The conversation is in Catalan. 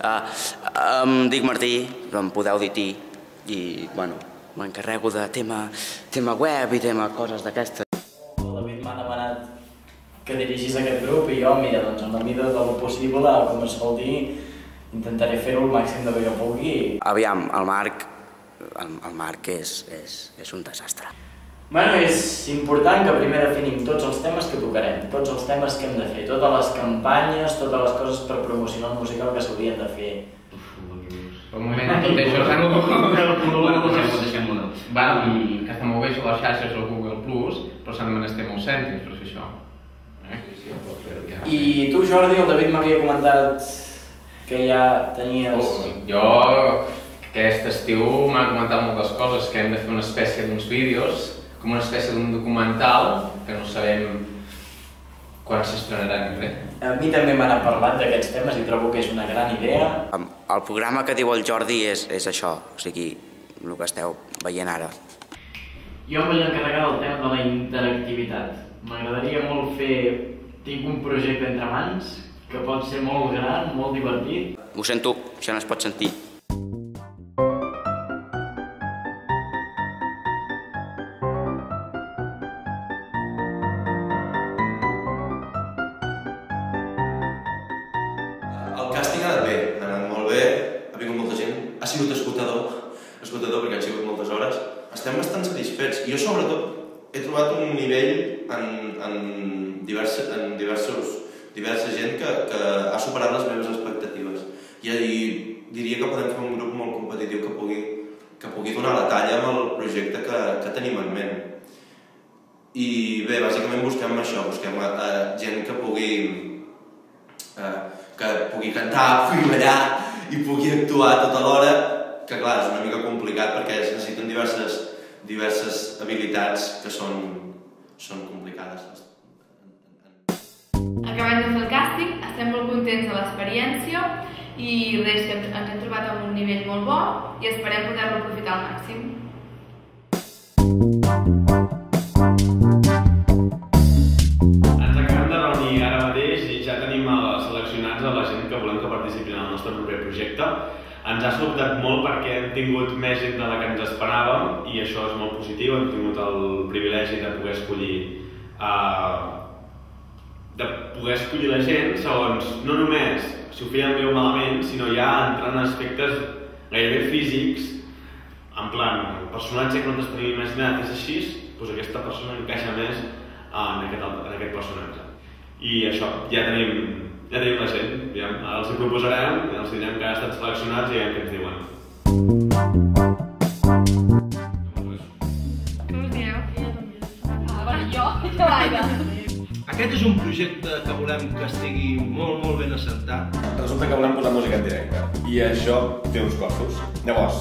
Em dic Martí, em podeu dir Ti, i m'encarrego de tema web i tema coses d'aquestes. El David m'ha demanat que dirigís aquest grup i jo, mira, doncs en la mida del possible, com es sol dir, intentaré fer-ho el màxim de bé que pugui. Aviam, el Marc és un desastre. Bueno, és important que primer definim tots els temes que tocarem, tots els temes que hem de fer, totes les campanyes, totes les coses per promocionar el musical que s'haurien de fer. Un moment, tot això deixem-ho. Que està molt bé això les xarxes del Google+, però s'han de menester molts cèntims per fer això. I tu, Jordi, el David m'havia comentat que ja tenies... Jo aquest estiu m'ha comentat moltes coses, que hem de fer una espècie d'uns vídeos, com una espècie d'un documental, que no sabem quan s'estrenaran ni res. A mi també m'han parlat d'aquests temes i trobo que és una gran idea. El programa que diu el Jordi és això, o sigui, el que esteu veient ara. Jo em vaig encarregar del tema de la interactivitat. M'agradaria molt fer... Tinc un projecte entre mans que pot ser molt gran, molt divertit. Ho sento, això no es pot sentir. El càsting ha anat bé, ha anat molt bé, ha vingut molta gent, ha sigut esgotador perquè han sigut moltes hores. Estem bastant satisfets. Jo, sobretot, he trobat un nivell en diversa gent que ha superat les meves expectatives. I diria que podem fer un grup molt competitiu que pugui donar la talla amb el projecte que tenim en ment. I bé, bàsicament busquem això, busquem gent que pugui cantar, pugui ballar i pugui actuar tota l'hora, que clar, és una mica complicat perquè es necessiten diverses habilitats que són complicades. Acabem de fer el càsting, estem molt contents de l'experiència i res, que ens hem trobat amb un nivell molt bo i esperem poder-lo aprofitar al màxim. Ens acabem de reunir ara mateix i ja tenim seleccionats a la gent que volem que participin en el nostre proper projecte. Ens ha sobtat molt perquè hem tingut més gent de la que ens esperàvem i això és molt positiu. Hem tingut el privilegi de poder escollir la gent segons no només si ho feien bé o malament, sinó ja entrant en aspectes gairebé físics, en plan, el personatge que nosaltres tenim imaginat és així, doncs aquesta persona encaixa més en aquest personatge. I això, ja tenim la gent, els hi proposarem, els direm que han estat seleccionats i veiem què ens diuen. Què us dieu? Jo? Aquest és un projecte que volem que estigui molt ben assentat. Resulta que volem posar música en directe i això té uns costos. Llavors,